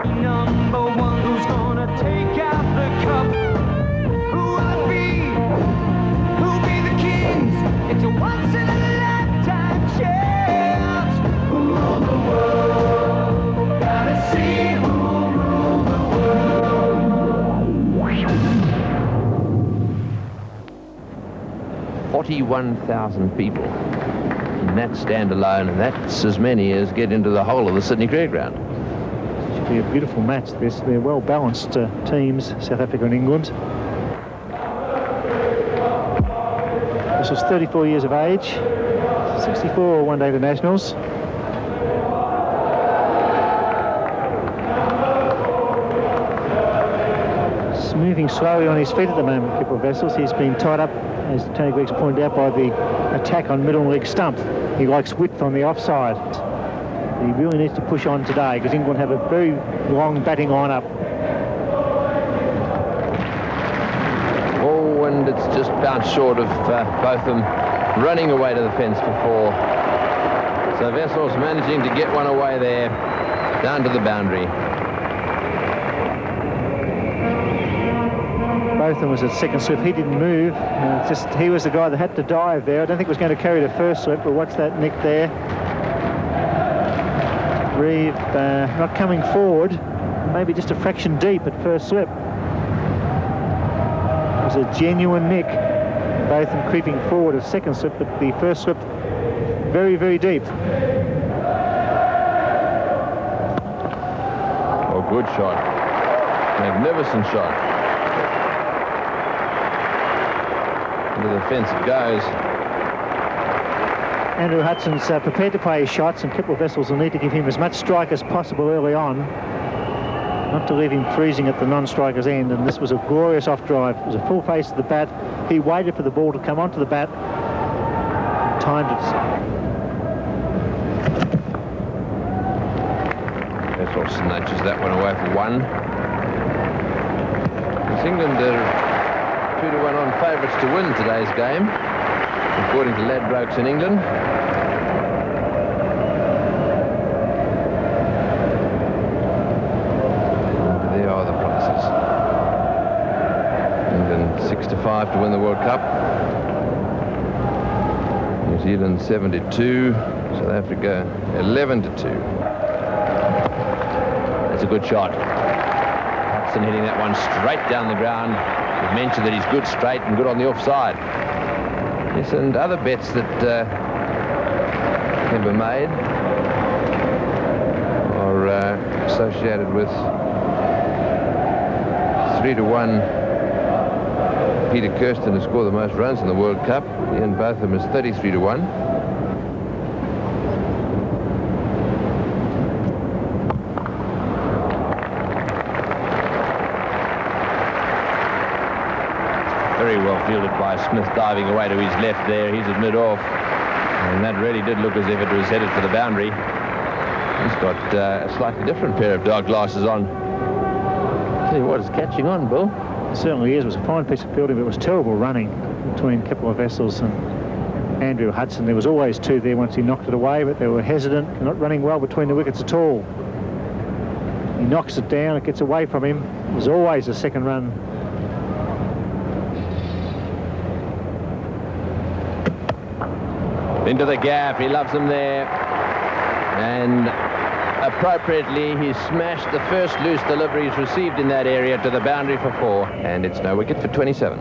Number one, who's gonna take out the cup? Who will it be? Who'll be the kings? It's a once in a lifetime chance. Who rule the world? Gotta see who rule the world. 41,000 people in that stand alone, and that's as many as get into the whole of the Sydney Cricket Ground. Should be a beautiful match. They're well-balanced teams, South Africa and England. This was 34 years of age, 64 one-day internationals. He's moving slowly on his feet at the moment, Kipper Vessels. He's been tied up, as Tony Greig's pointed out, by the attack on middle leg stump. He likes width on the offside. He really needs to push on today because England have a very long batting lineup. Oh, and it's just bounced short of both of them running away to the fence for 4. So Vessels managing to get one away there, down to the boundary. Both of them was at second slip. He didn't move. He was the guy that had to dive there. I don't think he was going to carry the first slip, but watch that nick there. Reeve not coming forward, maybe just a fraction deep at first slip. It was a genuine nick. Both of them creeping forward at second slip, but the first slip very, very deep. Oh, good shot. Magnificent shot. Into the fence it goes. Andrew Hudson's prepared to play his shots, and Kipper Vessels will need to give him as much strike as possible early on, not to leave him freezing at the non-striker's end. And this was a glorious off-drive. It was a full face of the bat. He waited for the ball to come onto the bat, timed it. Vessels snatches that one away for 1. It's England are 2-1 on favourites to win today's game, according to Ladbrokes in England. And there are the prices. England 6-5 to win the World Cup. New Zealand 7-2. South Africa 11-2. That's a good shot. Hudson hitting that one straight down the ground. We've mentioned that he's good straight and good on the offside. Yes, and other bets that can be made are associated with 3-1 Peter Kirsten to score the most runs in the World Cup, and both of them is 33-1. Very well fielded by Smith, diving away to his left there. He's at mid-off, and that really did look as if it was headed for the boundary. He's got a slightly different pair of dark glasses on. Tell you what, it's catching on, Bill. It certainly is. It was a fine piece of fielding, but it was terrible running between Kipper Vessels and Andrew Hudson. There was always 2 there once he knocked it away, but they were hesitant, not running well between the wickets at all. He knocks it down, it gets away from him. There's always a second run. Into the gap, he loves them there, and appropriately he smashed the first loose deliveries received in that area to the boundary for 4, and it's no wicket for 27.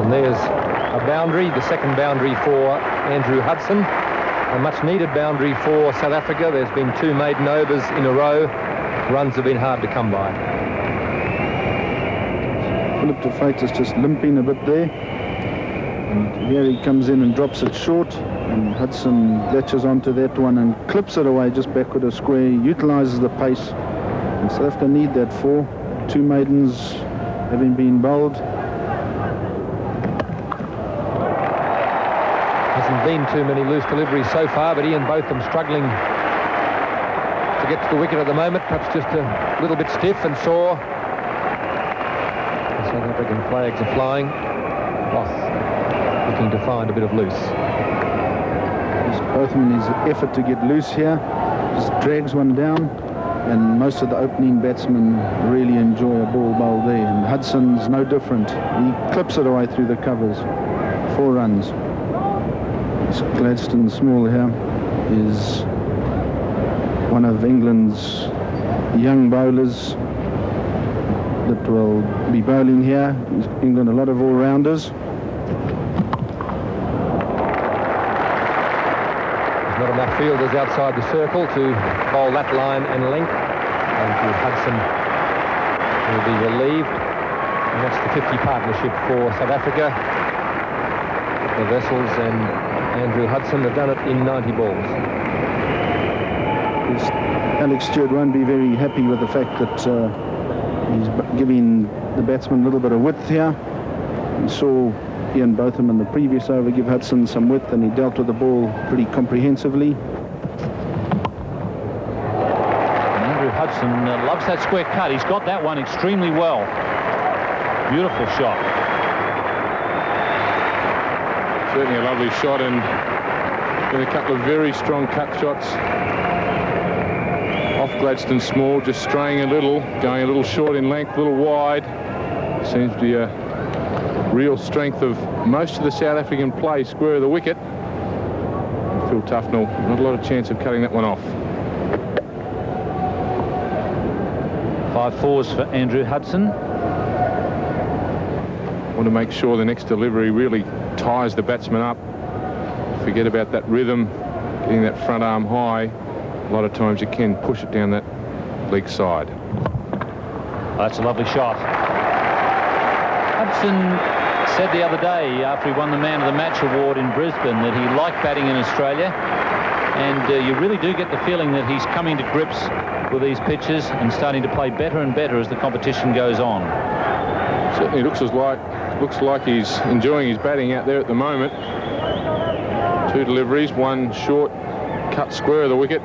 And there's a boundary, the second boundary for Andrew Hudson, a much needed boundary for South Africa. There's been 2 maiden overs in a row. Runs have been hard to come by. Philip de Freitas is just limping a bit there. And here he comes in and drops it short, and Hudson latches onto that one and clips it away just backward of square, utilises the pace, and South Africa need that 4. 2 maidens having been bowled. Hasn't been too many loose deliveries so far, but Ian, both of them struggling to get to the wicket at the moment, perhaps just a little bit stiff and sore. The South African flags are flying. Roth looking to find a bit of loose. Both of them in his effort to get loose here. just drags one down, and most of the opening batsmen really enjoy a ball bowled there, and Hudson's no different. He clips it away through the covers. 4 runs. This Gladstone Small here is one of England's young bowlers that will be bowling here. England, a lot of all-rounders. There's not enough fielders outside the circle to bowl that line and length. And Hudson will be relieved. And that's the 50 partnership for South Africa. The Vessels and Andrew Hudson have done it in 90 balls. Alex Stewart won't be very happy with the fact that he's giving the batsman a little bit of width here. We saw Ian Botham in the previous over give Hudson some width, and he dealt with the ball pretty comprehensively. Andrew Hudson loves that square cut. He's got that one extremely well. Beautiful shot. Certainly a lovely shot, and a couple of very strong cut shots off Gladstone Small, just straying a little, going a little short in length, a little wide. Seems to be a real strength of most of the South African play, square of the wicket. Phil Tufnell, not a lot of chance of cutting that one off. 5 fours for Andrew Hudson. Want to make sure the next delivery really ties the batsman up. Forget about that rhythm, getting that front arm high. A lot of times you can push it down that leg side. That's a lovely shot. Hudson said the other day, after he won the Man of the Match award in Brisbane, that he liked batting in Australia, and you really do get the feeling that he's coming to grips with these pitches and starting to play better and better as the competition goes on. Certainly looks like he's enjoying his batting out there at the moment. 2 deliveries, one short, cut square of the wicket.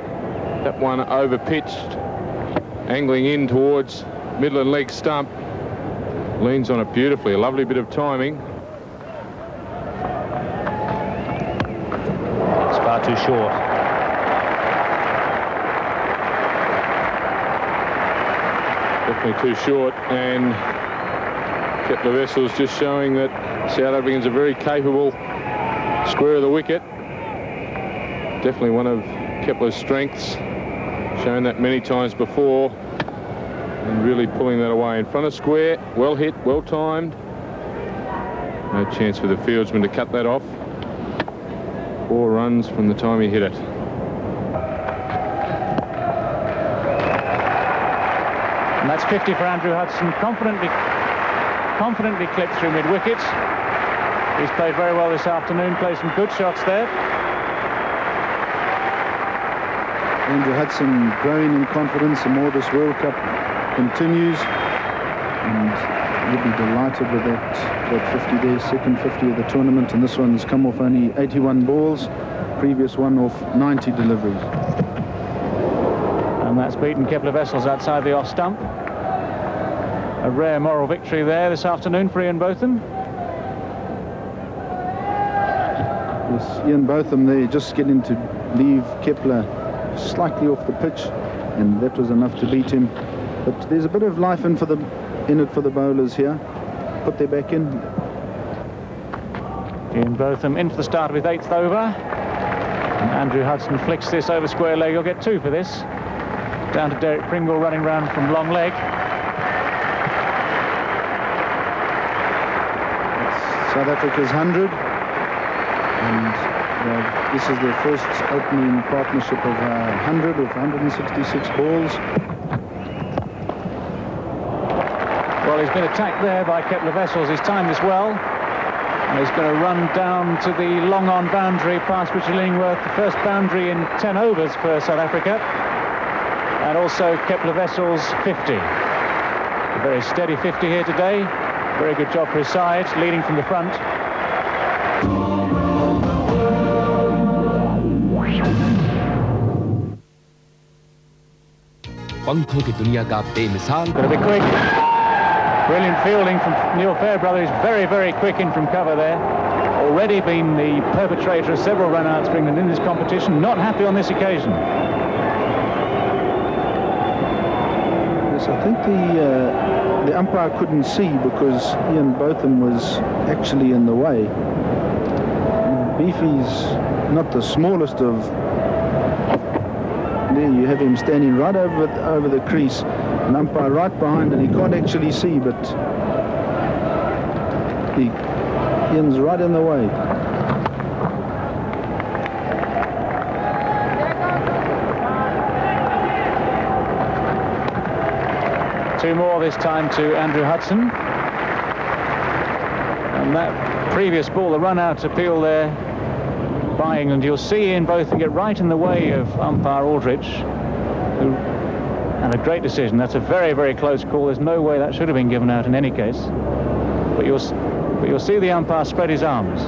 That one over pitched, angling in towards Midland leg stump. Leans on it beautifully, a lovely bit of timing. It's far too short. Definitely too short, and Kepler Wessels just showing that South Africans are very capable square of the wicket. Definitely one of Kepler's strengths, shown that many times before, and really pulling that away in front of square. Well hit, well timed. No chance for the fieldsman to cut that off. 4 runs from the time he hit it. And that's 50 for Andrew Hudson, confidently clipped through mid-wicket. He's played very well this afternoon, played some good shots there. Andrew Hudson growing in confidence the more this World Cup continues, and he'll be delighted with that 50 there, second 50 of the tournament, and this one's come off only 81 balls, previous one off 90 deliveries. And that's beaten Kepler Wessels outside the off stump. A rare moral victory there this afternoon for Ian Botham. Yes, Ian Botham there just getting to leave Kepler slightly off the pitch, and that was enough to beat him. But there's a bit of life in it for the bowlers here. Put their back in. Ian Botham in for the start of his 8th over. And Andrew Hudson flicks this over square leg. He'll get 2 for this. Down to Derek Pringle running round from long leg. It's South Africa's 100. And this is their first opening partnership of 100 with 166 balls. Well, he's been attacked there by Kepler Wessels. He's timed this well. And he's going to run down to the long-on boundary past Richard Illingworth, the first boundary in 10 overs for South Africa. And also Kepler Wessels 50. A very steady 50 here today. Very good job for his side, leading from the front. पंखों की दुनिया का बेमिसाल Got to be quick. Brilliant fielding from Neil Fairbrother. He's very, very quick in from cover there. Already been the perpetrator of several run-outs for England in this competition. Not happy on this occasion. Yes, I think the umpire couldn't see because Ian Botham was actually in the way. Beefy's not the smallest of... There you have him standing right over the crease, an umpire right behind it. He can't actually see, but Ian's right in the way. Two more this time to Andrew Hudson. And that previous ball, the run-out appeal there by England. You'll see Ian Botham get right in the way of umpire Aldrich, and a great decision. That's a very, very close call. There's no way that should have been given out in any case. But you'll see the umpire spread his arms.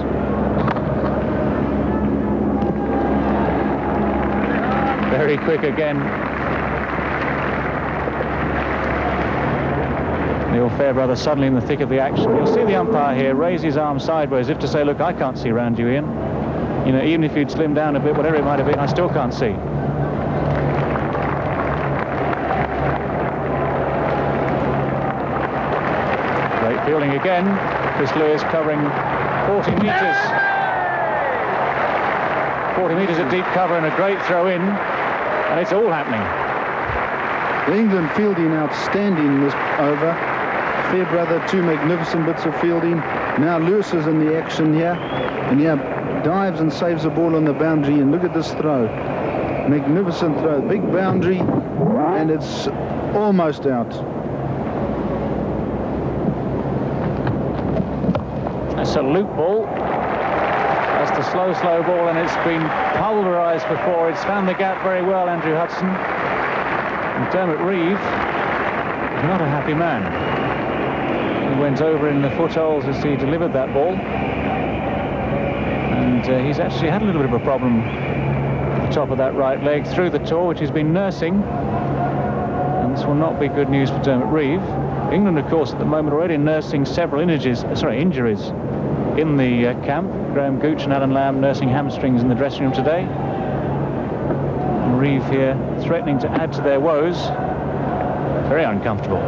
Very quick again. Neil Fairbrother suddenly in the thick of the action. You'll see the umpire here raise his arm sideways, as if to say, look, I can't see around you, Ian. You know, even if you'd slimmed down a bit, whatever it might have been, I still can't see. Great fielding again. Chris Lewis covering 40 metres. 40 metres of deep cover and a great throw in, and it's all happening. The England fielding outstanding this over. Fairbrother, two magnificent bits of fielding. Now Lewis is in the action here, and here dives and saves the ball on the boundary, and look at this throw. Magnificent throw, big boundary, and it's almost out. That's a loop ball. That's the slow ball, and it's been pulverised before. It's found the gap very well, Andrew Hudson. And Dermot Reeve is not a happy man. He went over in the footholes as he delivered that ball. And he's actually had a little bit of a problem at the top of that right leg through the toe, which he's been nursing. And this will not be good news for Dermot Reeve. England, of course, at the moment already nursing several injuries in the camp. Graham Gooch and Alan Lamb nursing hamstrings in the dressing room today. And Reeve here threatening to add to their woes. Very uncomfortable.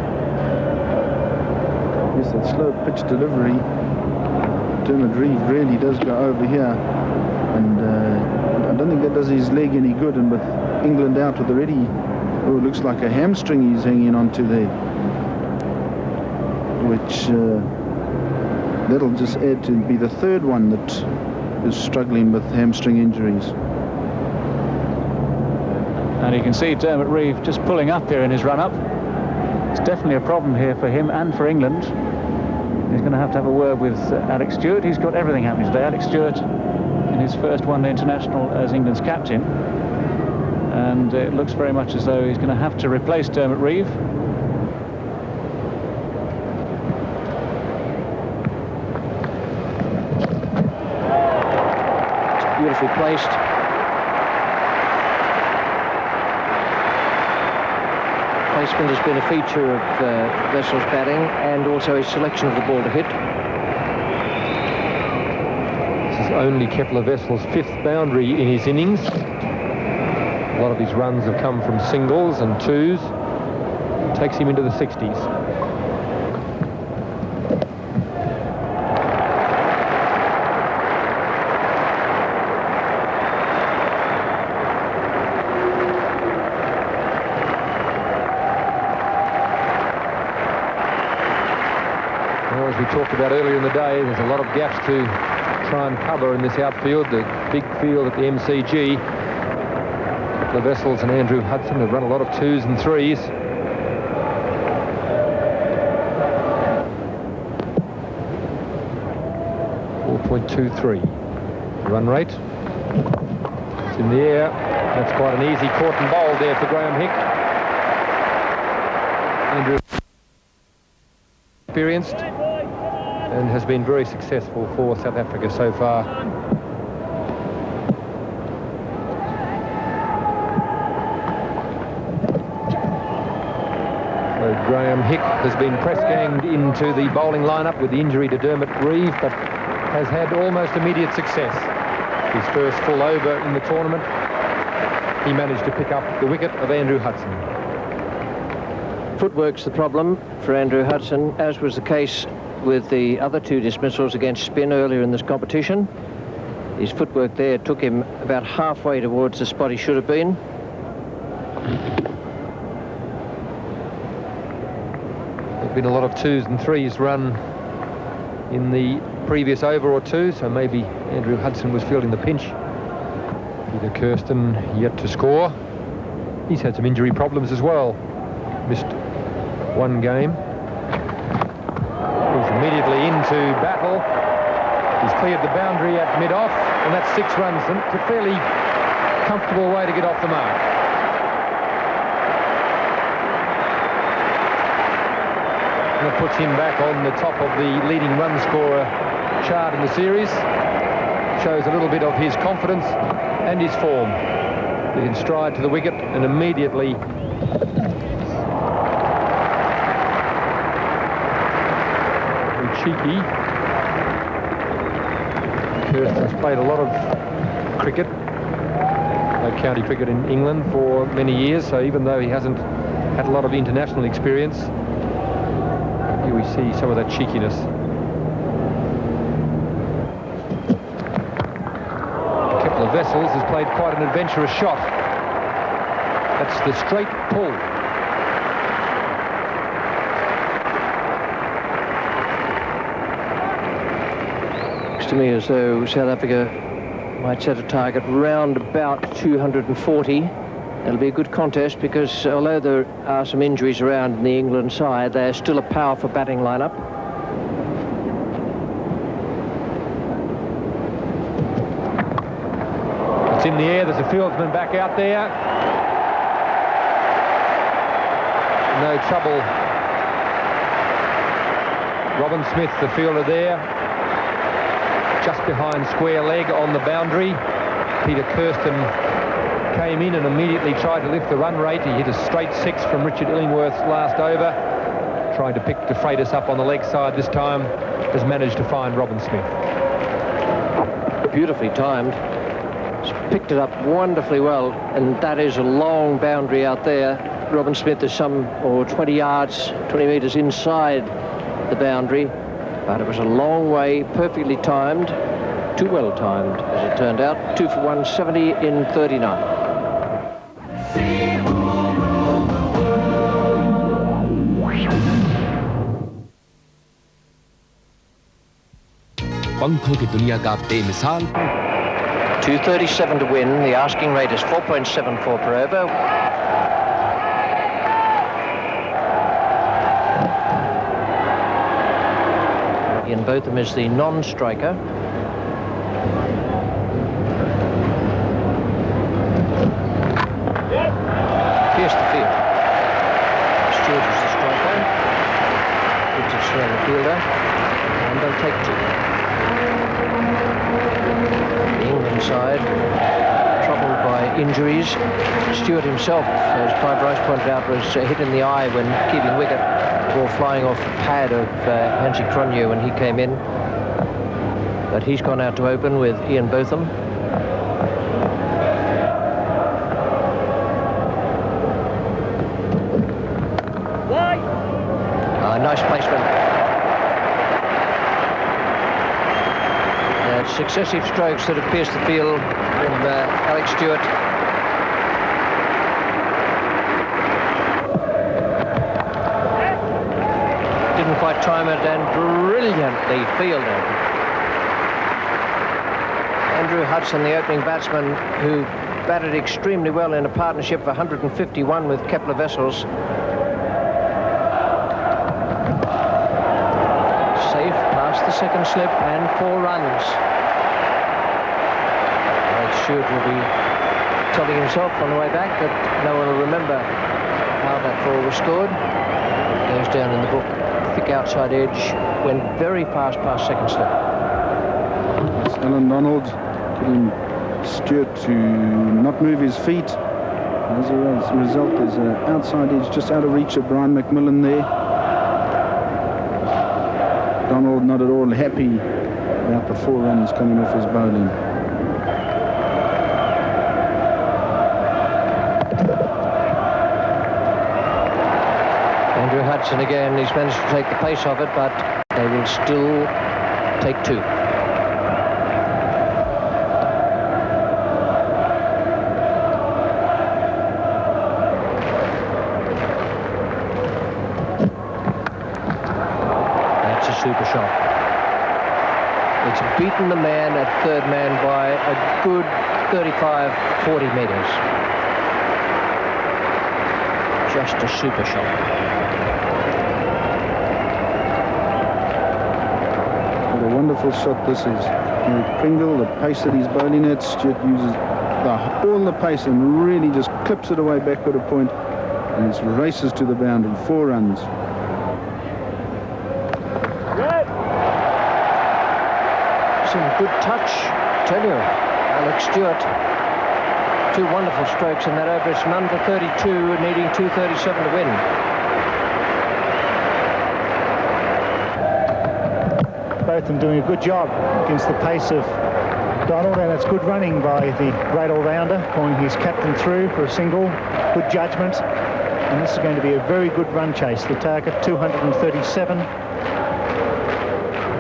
Yes, that slow pitch delivery. Dermot Reeve really does go over here, and I don't think that does his leg any good. And with England out with already, oh, it looks like a hamstring he's hanging on to there, which that'll just add to be the third one that is struggling with hamstring injuries. And you can see Dermot Reeve just pulling up here in his run-up. It's definitely a problem here for him and for England. He's going to have a word with Alex Stewart. He's got everything happening today. Alex Stewart in his first one-day international as England's captain. And it looks very much as though he's going to have to replace Dermot Reeve. It's beautifully placed. Placement has been a feature of Wessel's batting, and also his selection of the ball to hit. This is only Kepler Wessel's fifth boundary in his innings. A lot of his runs have come from singles and twos. Takes him into the 60s. As we talked about earlier in the day, there's a lot of gaps to try and cover in this outfield. The big field at the MCG. The Wessels and Andrew Hudson have run a lot of twos and threes. .23 run rate. It's in the air. That's quite an easy caught and bowled there for Graham Hick. Andrew experienced and has been very successful for South Africa so far. So Graham Hick has been press-ganged into the bowling lineup with the injury to Dermot Reeve, but has had almost immediate success. His first full over in the tournament, he managed to pick up the wicket of Andrew Hudson. footwork's the problem for Andrew Hudson, as was the case with the other two dismissals against spin earlier in this competition. His footwork there took him about halfway towards the spot he should have been. There's been a lot of 2s and 3s run in the previous over or two, so maybe Andrew Hudson was feeling the pinch. Peter Kirsten yet to score. He's had some injury problems as well. Missed one game. He's immediately into battle. He's cleared the boundary at mid-off, and that's 6 runs. And it's a fairly comfortable way to get off the mark. And it puts him back on the top of the leading run scorer chart in the series. Shows a little bit of his confidence and his form. In stride to the wicket and immediately cheeky. Kirsten's played a lot of cricket, county cricket in England for many years, so even though he hasn't had a lot of international experience, here we see some of that cheekiness. Kepler Vessels has played quite an adventurous shot. That's the straight pull. To me as though South Africa might set a target round about 240. It'll be a good contest because although there are some injuries around in the England side, they're still a powerful batting lineup. It's in the air. There's a fieldsman back out there. No trouble. Robin Smith, the fielder there, just behind square leg on the boundary. Peter Kirsten came in and immediately tried to lift the run rate. He hit a straight 6 from Richard Illingworth's last over. Tried to pick De Freitas up on the leg side this time. Has managed to find Robin Smith. Beautifully timed. He's picked it up wonderfully well, and that is a long boundary out there. Robin Smith is some 20 yards, 20 metres inside the boundary. But it was a long way, perfectly timed, too well timed, as it turned out. 2 for 170 in 39. पंखों की दुनिया का बेमिसाल 237 to win. The asking rate is 4.74 per over. Ian Botham is the non-striker. Pierced the field. Stewart is the striker. Gives it to the fielder. And they'll take 2. The England side, troubled by injuries. Stewart himself, as Clive Rice pointed out, was hit in the eye when keeping wicket. Ball flying off the pad of Hansi Cronje when he came in. But he's gone out to open with Ian Botham. Nice placement. Successive strokes that have pierced the field from Alex Stewart. Didn't quite time it and brilliantly fielded. Andrew Hudson, the opening batsman, who batted extremely well in a partnership of 151 with Kepler Vessels. Safe past the second slip and 4 runs. Alex Stewart will be telling himself on the way back that no one will remember how that 4 was scored. It goes down in the book. Thick outside edge, went very fast past second slip. It's Alan Donald getting Stewart to not move his feet. As a result, there's an outside edge just out of reach of Brian McMillan there. Donald not at all happy about the 4 runs coming off his bowling. Hudson again. He's managed to take the pace of it, but they will still take 2. That's a super shot. It's beaten the man at third man by a good 35, 40 metres. Just a super shot. What a wonderful shot this is. Pringle, the pace that he's bowling at, Stewart uses all the pace and really just clips it away backward a point, and it races to the boundary. 4 runs. Some good touch, tell you. Alex Stewart. 2 wonderful strokes in that over. It's none for 32, needing 237 to win. Both of them doing a good job against the pace of Donald, and it's good running by the great all-rounder, calling his captain through for a single. Good judgment, and this is going to be a very good run chase. The target 237.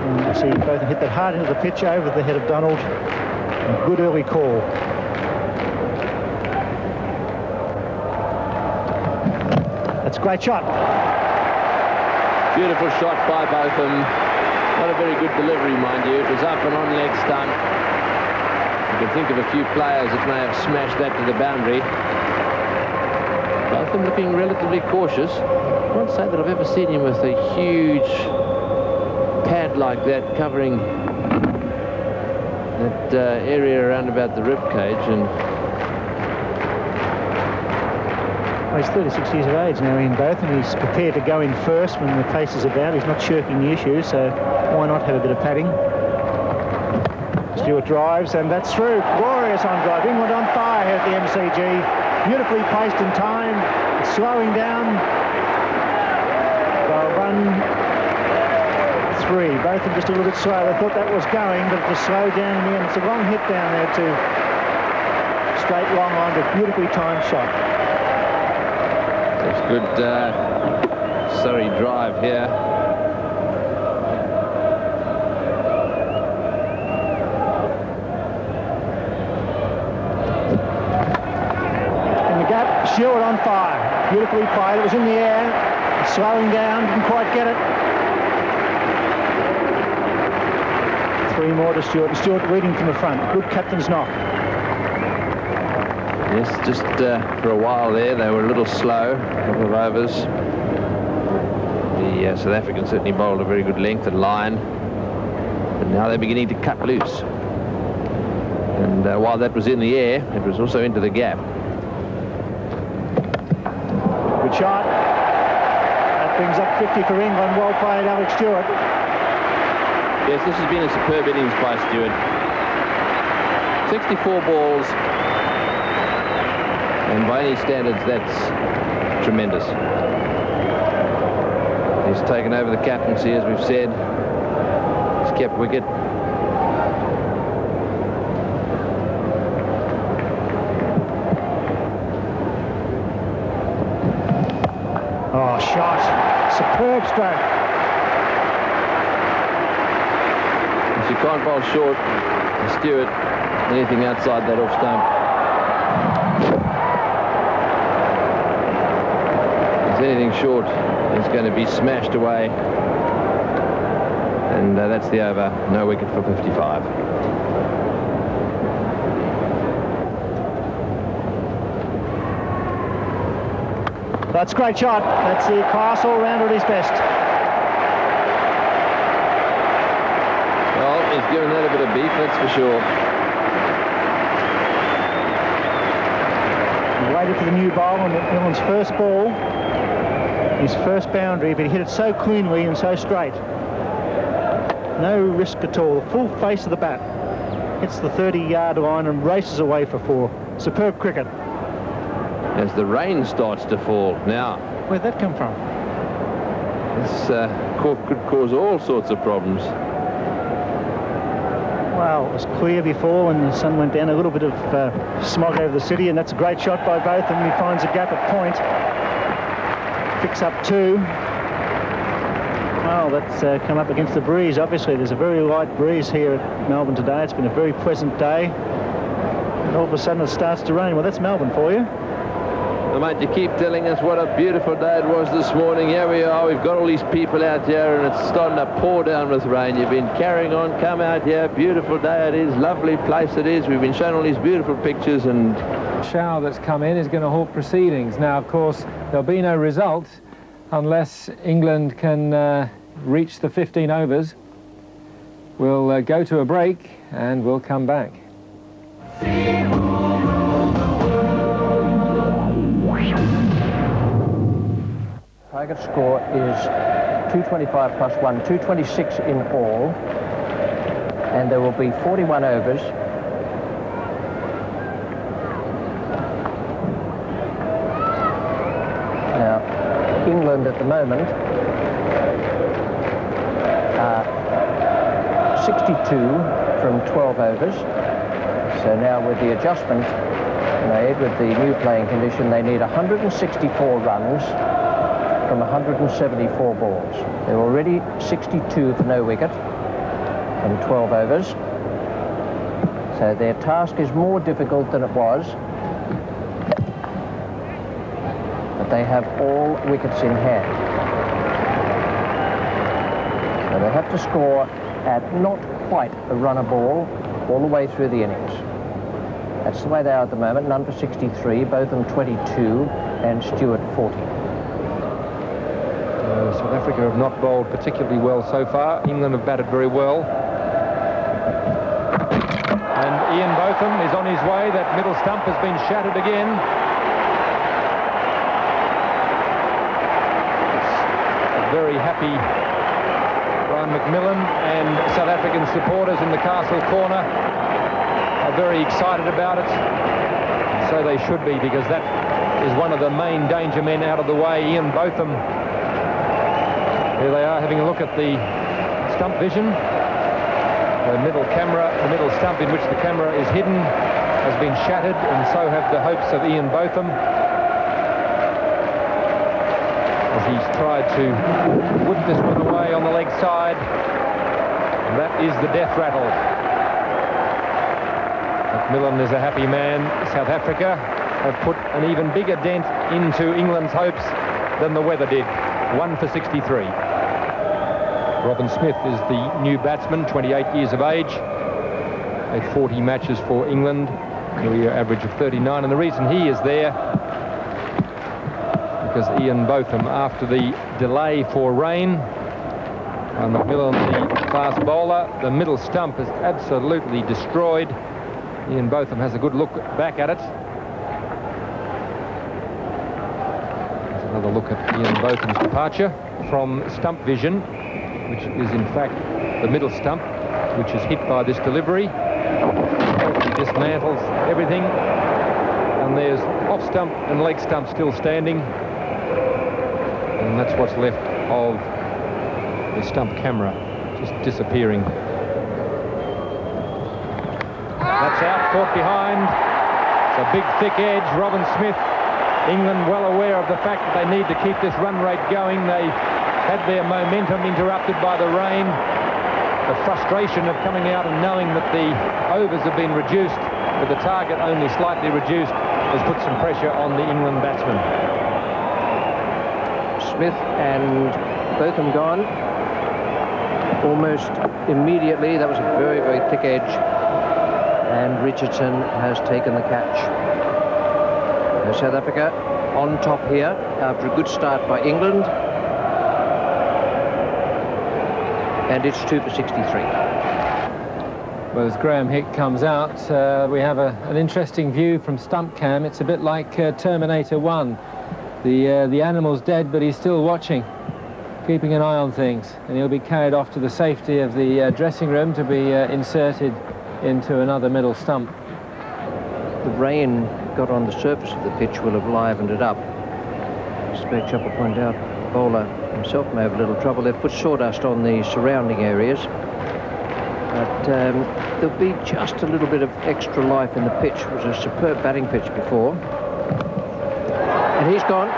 And you see both hit that hard into the pitch over the head of Donald. A good early call. That's a great shot. Beautiful shot by both of them. Not a very good delivery, mind you. It was up and on leg stump. You can think of a few players that may have smashed that to the boundary. Both of them looking relatively cautious. I can't say that I've ever seen him with a huge pad like that covering that area around about the rib cage. And well, he's 36 years of age now in both, and he's prepared to go in first when the pace is about. He's not shirking the issue, so why not have a bit of padding? Stewart drives, and that's through. Glorious on drive. England on fire here at the MCG. Beautifully placed in time. It's slowing down. They'll run 3. Both of them just a little bit slow. They thought that was going, but it just slowed down in the end. It's a long hit down there to straight long on, but beautifully timed shot. it's good Surrey drive here. Stewart on fire. Beautifully played. It was in the air. Slowing down. Didn't quite get it. 3 more to Stewart. And Stewart leading from the front. Good captain's knock. Yes, just for a while there, they were a little slow. A couple of overs. The South Africans certainly bowled a very good length and line. But now they're beginning to cut loose. And while that was in the air, it was also into the gap. Shot. That brings up 50 for England. Well played, Alex Stewart. Yes, this has been a superb innings by Stewart. 64 balls. And by any standards, that's tremendous. He's taken over the captaincy, as we've said. He's kept wicket. Oh, shot. Superb stroke. If you can't bowl short, Stewart, anything outside that off stump. If there's anything short, it's going to be smashed away. And that's the over. No wicket for 55. That's a great shot. That's the class all-rounder at his best. Well, he's given that a bit of beef, that's for sure. He waited for the new bowl on Millen's first ball. His first boundary, but he hit it so cleanly and so straight. No risk at all. Full face of the bat. Hits the 30-yard line and races away for 4. Superb cricket. As the rain starts to fall. Now, where'd that come from? This could cause all sorts of problems. Well, it was clear before when the sun went down. A little bit of smog over the city, and that's a great shot by both, and he finds a gap at point. Picks up 2. Well, that's come up against the breeze. Obviously, there's a very light breeze here at Melbourne today. It's been a very pleasant day. And all of a sudden it starts to rain. Well, that's Melbourne for you. Well, mate, you keep telling us what a beautiful day it was this morning. Here we are. We've got all these people out here, and it's starting to pour down with rain. You've been carrying on. Come out here. Beautiful day it is. Lovely place it is. We've been shown all these beautiful pictures. And shower that's come in is going to halt proceedings. Now, of course, there'll be no result unless England can reach the 15 overs. We'll go to a break and we'll come back. Target score is 225 plus 1, 226 in all, and there will be 41 overs. Now, England at the moment are 62 from 12 overs. So now with the adjustment made with the new playing condition, they need 164 runs from 174 balls. They're already 62 for no wicket from 12 overs. So their task is more difficult than it was. But they have all wickets in hand. So they have to score at not quite a run a ball all the way through the innings. That's the way they are at the moment. None for 63, both of them 22, and Stewart 40. South Africa have not bowled particularly well so far. England have batted very well. And Ian Botham is on his way. That middle stump has been shattered again. It's a very happy Brian McMillan, and South African supporters in the Castle corner are very excited about it. So they should be, because that is one of the main danger men out of the way. Ian Botham. Here they are having a look at the stump vision. The middle stump in which the camera is hidden has been shattered, and so have the hopes of Ian Botham, as he's tried to whip this one away on the leg side. And that is the death rattle. McMillan is a happy man. South Africa have put an even bigger dent into England's hopes than the weather did. 1 for 63. Robin Smith is the new batsman, 28 years of age. Played 40 matches for England, career average of 39. And the reason he is there, because Ian Botham, after the delay for rain, and McMillan, the fast bowler, the middle stump is absolutely destroyed. Ian Botham has a good look back at it. There's another look at Ian Botham's departure from stump vision, which is in fact the middle stump, which is hit by this delivery. He dismantles everything, and there's off stump and leg stump still standing, and that's what's left of the stump camera, just disappearing. That's out, caught behind. It's a big thick edge. Robin Smith, England well aware of the fact that they need to keep this run rate going. They had their momentum interrupted by the rain. The frustration of coming out and knowing that the overs have been reduced, but the target only slightly reduced, has put some pressure on the England batsmen. Smith and Botham gone almost immediately. That was a very, very thick edge, and Richardson has taken the catch. South Africa on top here after a good start by England. And it's 2 for 63. Well, as Graham Hick comes out, we have an interesting view from stump cam. It's a bit like Terminator 1. The animal's dead, but he's still watching, keeping an eye on things. And he'll be carried off to the safety of the dressing room to be inserted into another middle stump. The rain got on the surface of the pitch will have livened it up. Spec Chopper pointed out, the bowler himself may have a little trouble. They've put sawdust on the surrounding areas, but there'll be just a little bit of extra life in the pitch. It was a superb batting pitch before. And he's gone.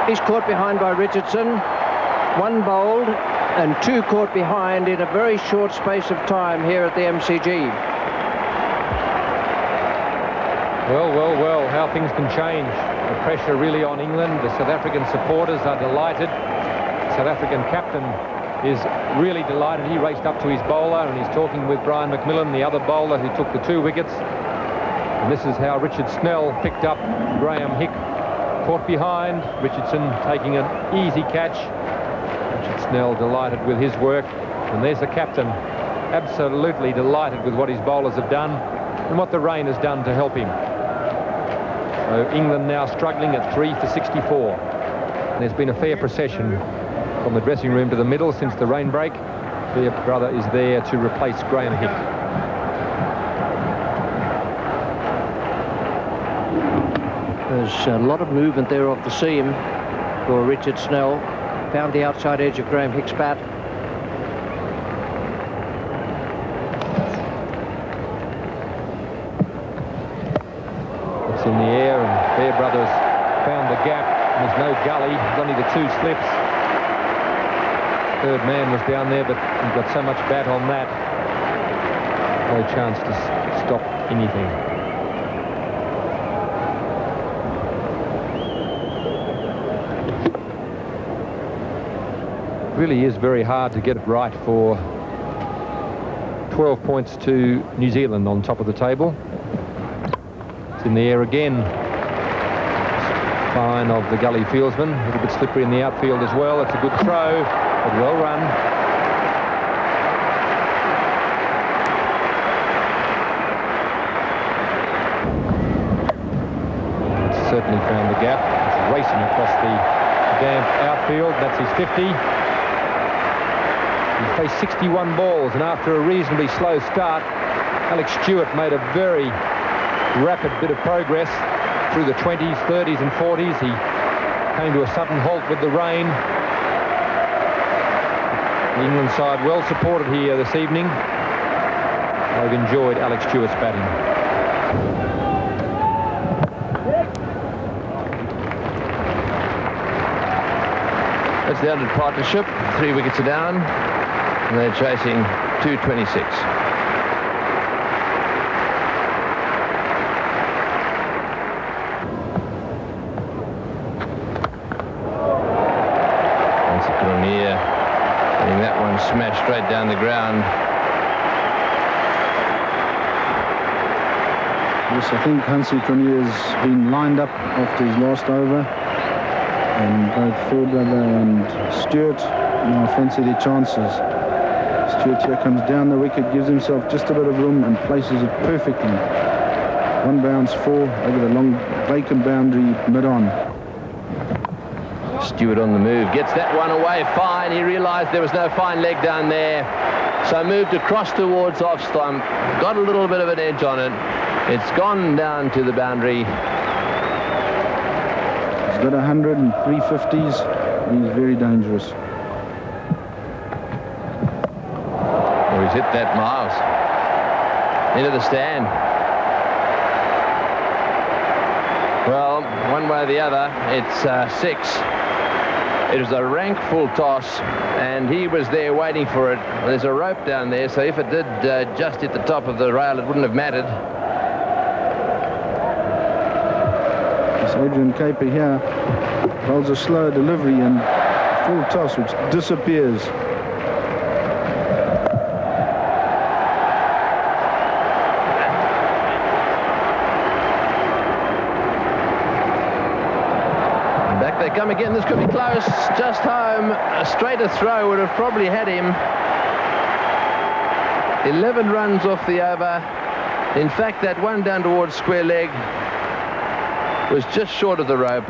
He's caught behind by Richardson. One bowled, and 2 caught behind in a very short space of time here at the MCG. Well, how things can change. The pressure really on England. The South African supporters are delighted. South African captain is really delighted. He raced up to his bowler and he's talking with Brian McMillan, the other bowler who took the 2 wickets. And this is how Richard Snell picked up Graham Hick. Caught behind, Richardson taking an easy catch. Richard Snell delighted with his work. And there's the captain, absolutely delighted with what his bowlers have done and what the rain has done to help him. So England now struggling at 3 for 64. And there's been a fair procession from the dressing room to the middle since the rain break. Their brother is there to replace Graham Hick. There's a lot of movement there off the seam for Richard Snell. Found the outside edge of Graham Hick's bat. It's in the air and Bear Brothers found the gap. There's no gully, there's only the 2 slips. Third man was down there, but he got so much bat on that. No chance to stop anything. Really is very hard to get it right for 12 points to New Zealand on top of the table. It's in the air again. Fine of the gully fieldsman. A little bit slippery in the outfield as well. It's a good throw, but well run. It's certainly found the gap. It's racing across the damp outfield. That's his 50. He faced 61 balls, and after a reasonably slow start, Alex Stewart made a very rapid bit of progress through the 20s, 30s and 40s. He came to a sudden halt with the rain. The England side well supported here this evening. They've enjoyed Alex Stewart's batting. That's the 100 partnership. 3 wickets are down. And they're chasing 226. Getting that one smashed straight down the ground. Yes, I think Hansie Cronje has been lined up after his last over. And both Fairbrother and Stewart now fancy their chances. Stewart here comes down the wicket, gives himself just a bit of room and places it perfectly. 1 bounce 4 over the long vacant boundary mid-on. Stewart on the move, gets that one away fine. He realised there was no fine leg down there, so moved across towards off stump, got a little bit of an edge on it. It's gone down to the boundary. He's got 100 and 350s. He's very dangerous. Oh, he's hit that miles into the stand. Well, one way or the other, it's 6. It was a rank full toss, and he was there waiting for it. There's a rope down there, so if it did just hit the top of the rail, it wouldn't have mattered. It's Adrian Caper here. Holds a slow delivery and full toss, which disappears. They come again. This could be close. Just home. A straighter throw would have probably had him. 11 runs off the over. In fact, that one down towards square leg was just short of the rope.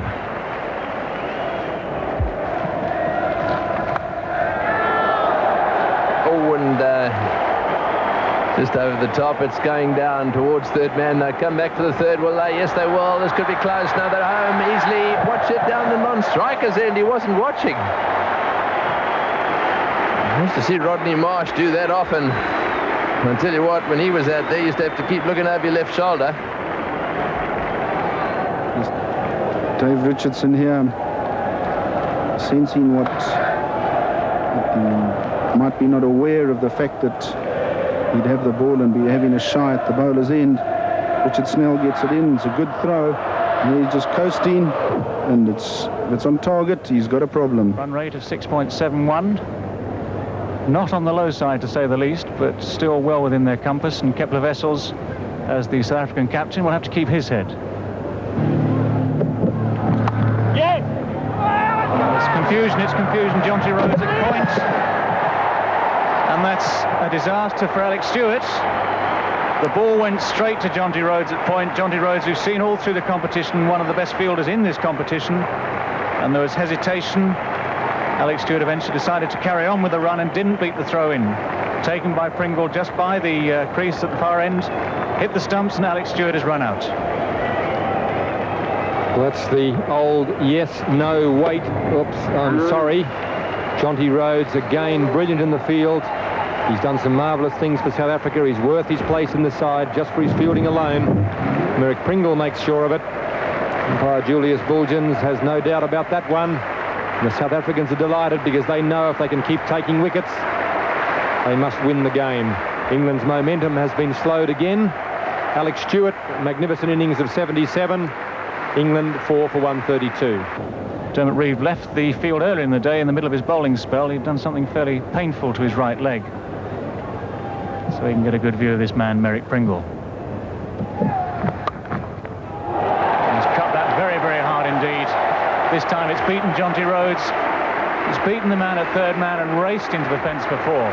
Oh, and just over the top, it's going down towards third man. They'll come back to the third. Will they? Yes, they will. This could be close. Now they're home easily. Watch it down the non-striker's end. He wasn't watching. I used to see Rodney Marsh do that often. I'll tell you what, when he was out there, you used to have to keep looking over your left shoulder. Dave Richardson here, sensing what He might be not aware of the fact that he'd have the ball and be having a shy at the bowler's end. Richard Snell gets it in. It's a good throw. And he's just coasting, and if it's on target, he's got a problem. Run rate of 6.71. Not on the low side, to say the least, but still well within their compass. And Kepler Wessels, as the South African captain, will have to keep his head. Yeah! It's confusion, it's confusion. Jonty Rhodes at point. And that's a disaster for Alex Stewart. The ball went straight to Jonty Rhodes at point. Jonty Rhodes, who's seen all through the competition, one of the best fielders in this competition. And there was hesitation. Alex Stewart eventually decided to carry on with the run and didn't beat the throw-in. Taken by Pringle just by the crease at the far end. Hit the stumps, and Alex Stewart has run out. Well, that's the old yes, no, wait. Oops, I'm sorry. Jonty Rhodes, again, brilliant in the field. He's done some marvellous things for South Africa. He's worth his place in the side just for his fielding alone. Merrick Pringle makes sure of it. Umpire Julius Bulgens has no doubt about that one. And the South Africans are delighted because they know if they can keep taking wickets, they must win the game. England's momentum has been slowed again. Alex Stewart, magnificent innings of 77. England 4 for 132. Dermot Reeve left the field earlier in the day in the middle of his bowling spell. He'd done something fairly painful to his right leg. So he can get a good view of this man, Merrick Pringle. He's cut that very, very hard indeed. This time it's beaten Jonty Rhodes. He's beaten the man at third man and raced into the fence for 4.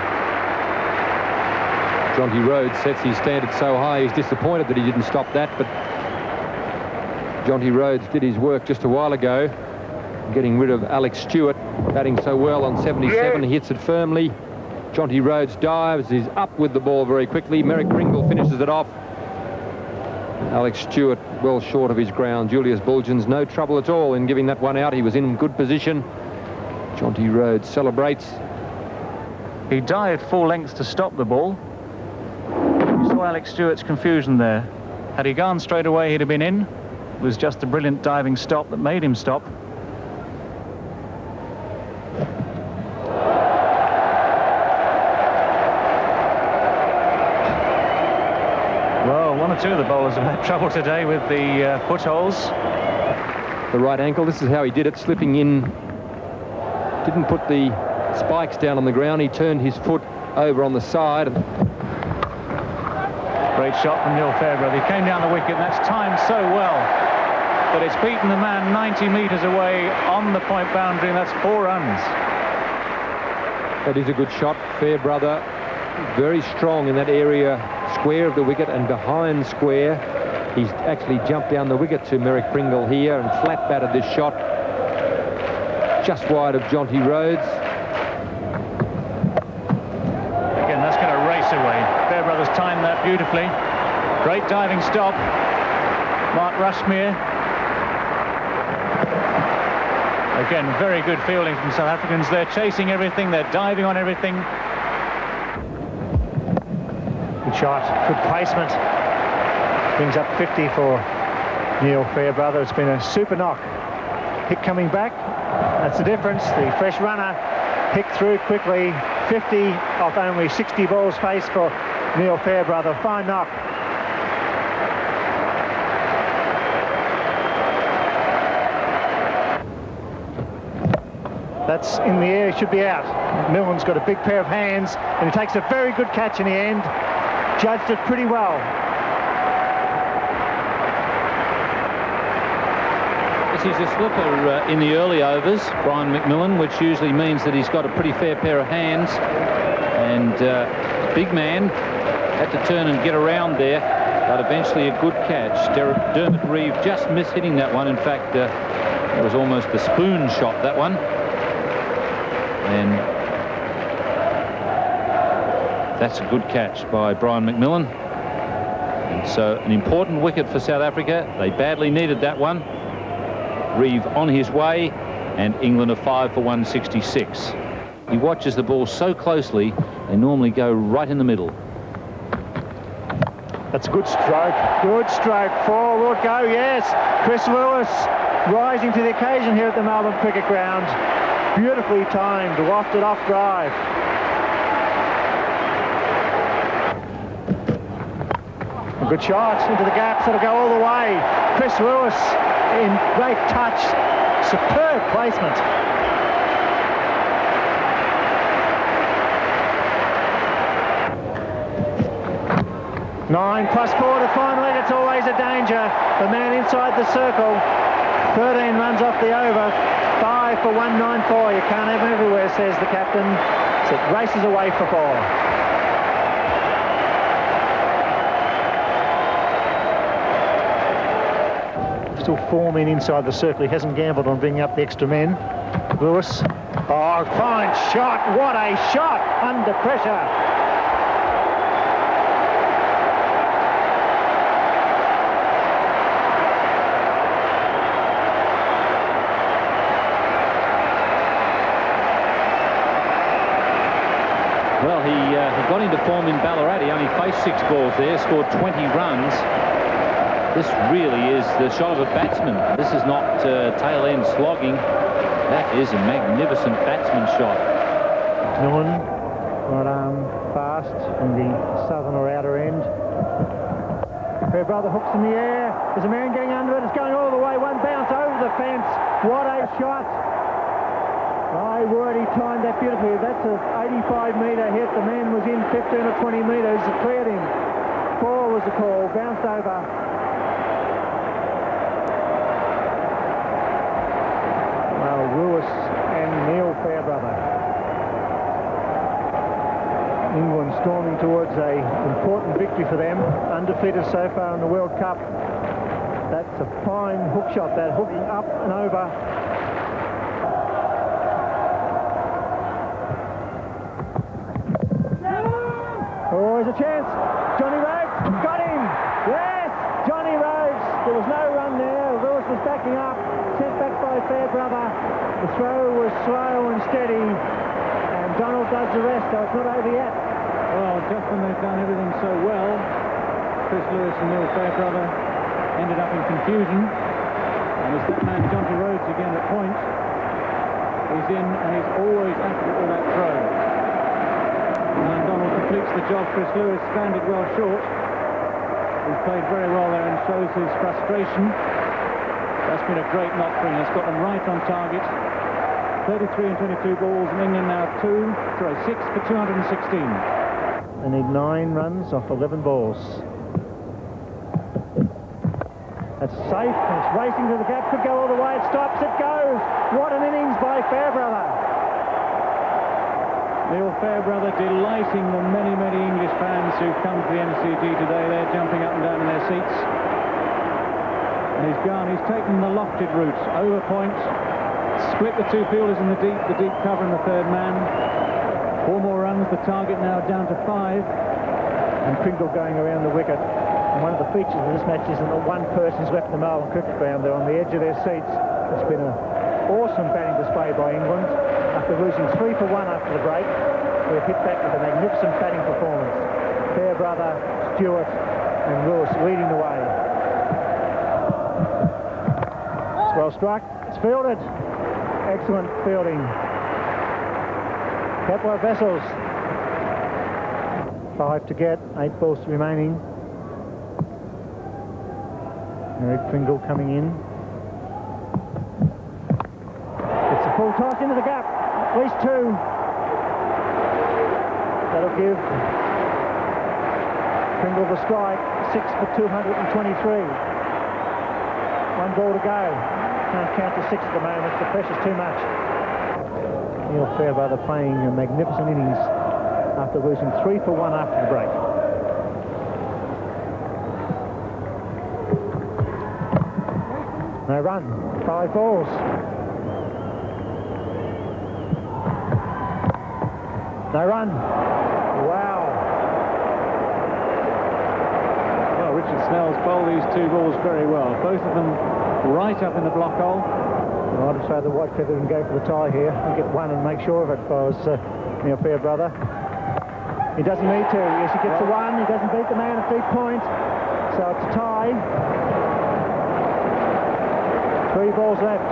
Jonty Rhodes sets his standard so high, he's disappointed that he didn't stop that, but Jonty Rhodes did his work just a while ago, getting rid of Alex Stewart, batting so well on 77. He hits it firmly. Jonty Rhodes dives, he's up with the ball very quickly. Merrick Pringle finishes it off. Alex Stewart well short of his ground. Julius Bulgens, no trouble at all in giving that one out. He was in good position. Jonty Rhodes celebrates. He dived full length to stop the ball. You saw Alex Stewart's confusion there. Had he gone straight away, he'd have been in. It was just a brilliant diving stop that made him stop. Well, one or two of the bowlers have had trouble today with the footholds. The right ankle, this is how he did it, slipping in. Didn't put the spikes down on the ground. He turned his foot over on the side. Great shot from Neil Fairbrother. He came down the wicket, and that's timed so well that it's beaten the man 90 metres away on the point boundary, and that's 4 runs. That is a good shot. Fairbrother very strong in that area, square of the wicket and behind square. He's actually jumped down the wicket to Merrick Pringle here and flat batted this shot just wide of Jonty Rhodes. Again, that's going to race away. Fairbrother's timed that beautifully. Great diving stop. Mark Rushmere. Again, very good fielding from South Africans. They're chasing everything. They're diving on everything. Good shot. Good placement. Brings up 50 for Neil Fairbrother. It's been a super knock. Hick coming back. That's the difference. The fresh runner. Hick through quickly. 50 off only 60 balls faced for Neil Fairbrother. Fine knock. That's in the air, should be out. Millen's got a big pair of hands, and he takes a very good catch in the end. Judged it pretty well. He's a slipper in the early overs, Brian McMillan, which usually means that he's got a pretty fair pair of hands. And big man had to turn and get around there, but eventually a good catch. Dermot Reeve just missed hitting that one. In fact, it was almost a spoon shot, that one. And that's a good catch by Brian McMillan. And so an important wicket for South Africa. They badly needed that one. Reeve on his way, and England are 5 for 166. He watches the ball so closely, they normally go right in the middle. That's a good stroke. Good stroke. 4 will go, yes. Chris Lewis rising to the occasion here at the Melbourne Cricket Ground. beautifully timed, wafted off drive. A good shot into the gaps, it'll go all the way. Chris Lewis in great touch, superb placement. Nine plus 4 to final leg, it's always a danger. The man inside the circle, 13 runs off the over, 5 for 194. You can't have them everywhere, says the captain. So it races away for 4. Still 4 men inside the circle. He hasn't gambled on bringing up the extra men. Lewis. Oh, fine shot. What a shot under pressure. Well, he got into form in Ballarat. He only faced 6 balls there, scored 20 runs. This really is the shot of a batsman. This is not tail-end slogging. That is a magnificent batsman shot. Nguyen, right arm fast from the southern or outer end. Her brother hooks in the air. There's a man getting under it. It's going all the way. One bounce over the fence. What a shot. My word, he timed that beautifully. That's an 85-metre hit. The man was in 15 or 20 metres. It cleared him. 4 was the call. Bounced over. Lewis and Neil Fairbrother. England storming towards a important victory for them, undefeated so far in the World Cup. That's a fine hook shot, that hooking up and over. Oh, there's a chance. Johnny Rhodes got him. Yes, Johnny Rhodes. There was no run there. Lewis was backing up. Sent back by Fairbrother. The throw was slow and steady, and Donald does the rest, so it's not over yet. Well, just when they've done everything so well, Chris Lewis and Neil Fairbrother ended up in confusion. And it's that man, Johnny Rhodes, again at point. He's in, and he's always accurate with that throw. And Donald completes the job. Chris Lewis stranded well short. He's played very well there and shows his frustration. That's been a great knock for him. It's got them right on target. 33 and 22 balls, and England now 6 for 216. They need 9 runs off 11 balls. That's safe, and it's racing to the gap. Could go all the way. It stops. It goes. What an innings by Fairbrother. Neil Fairbrother delighting the many, many English fans who've come to the MCG today. They're jumping up and down in their seats. And he's gone. He's taken the lofted route over point, split the 2 fielders in the deep cover and the 3rd man. 4 more runs. The target now down to 5. And Pringle going around the wicket. And one of the features of this match is that one person's left the Melbourne cricket ground. They're on the edge of their seats. It's been an awesome batting display by England. After losing 3 for 1 after the break, they've hit back with a magnificent batting performance. Fairbrother, Stewart and Lewis leading the way. It's well struck. It's fielded. Excellent fielding. Couple of vessels. 5 to get, 8 balls remaining. Eric Pringle coming in. It's a full toss into the gap. At least 2. That'll give Pringle the strike. 6 for 223. 1 ball to go. Can't count to 6 at the moment. The pressure's too much. Neil Fairbrother playing a magnificent innings after losing 3 for 1 after the break. No run. 5 balls. No run. Wow. Well, Richard Snell's bowled these 2 balls very well. Both of them right up in the block hole. Well, I'd say the white feather and go for the tie here and get 1 and make sure of it if I was Neil Fairbrother. He doesn't need to. Yes, he gets the 1. He doesn't beat the man at deep point. So it's a tie. 3 balls left.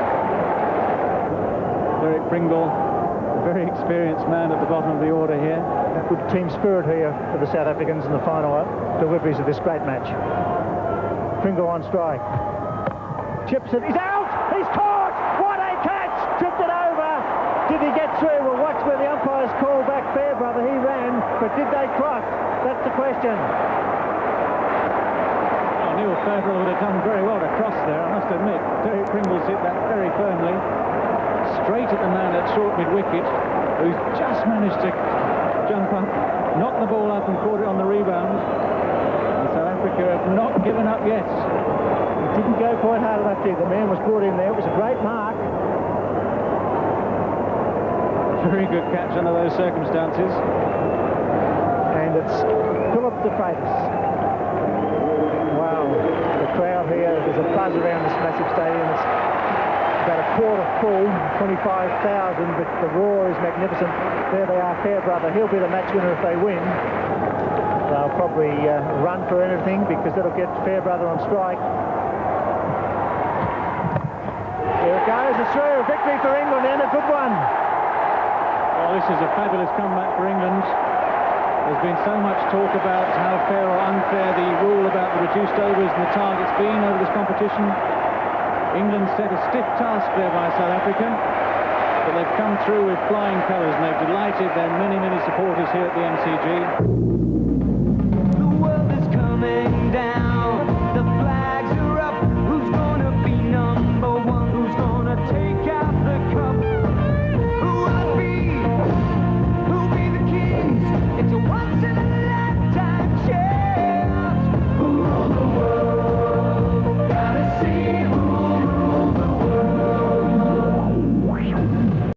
Derek Pringle, a very experienced man at the bottom of the order here. Good team spirit here for the South Africans in the final deliveries of this great match. Pringle on strike. Chips it. He's out! He's caught! What a catch! Tripped it over. Did he get through? We'll watch where the umpires call back Fairbrother. He ran, but did they cross? That's the question. I knew Fairbrother would have done very well to cross there, I must admit. Derek Pringle's hit that very firmly. Straight at the man at short mid-wicket, who's just managed to jump up, knock the ball up and caught it on the rebound. And South Africa have not given up yet. He didn't go quite hard enough there. The man was brought in there. It was a great mark. Very good catch under those circumstances. And it's Philip de Freitas. Wow. The crowd here, there's a buzz around this massive stadium. It's about a quarter full, 25,000, but the roar is magnificent. There they are, Fairbrother. He'll be the match winner if they win. They'll probably run for anything because that'll get Fairbrother on strike. Here it goes, it's through. Victory for England and a good one. Well, this is a fabulous comeback for England. There's been so much talk about how fair or unfair the rule about the reduced overs and the targets been over this competition. England set a stiff task there by South Africa, but they've come through with flying colours and they've delighted their many, many supporters here at the MCG.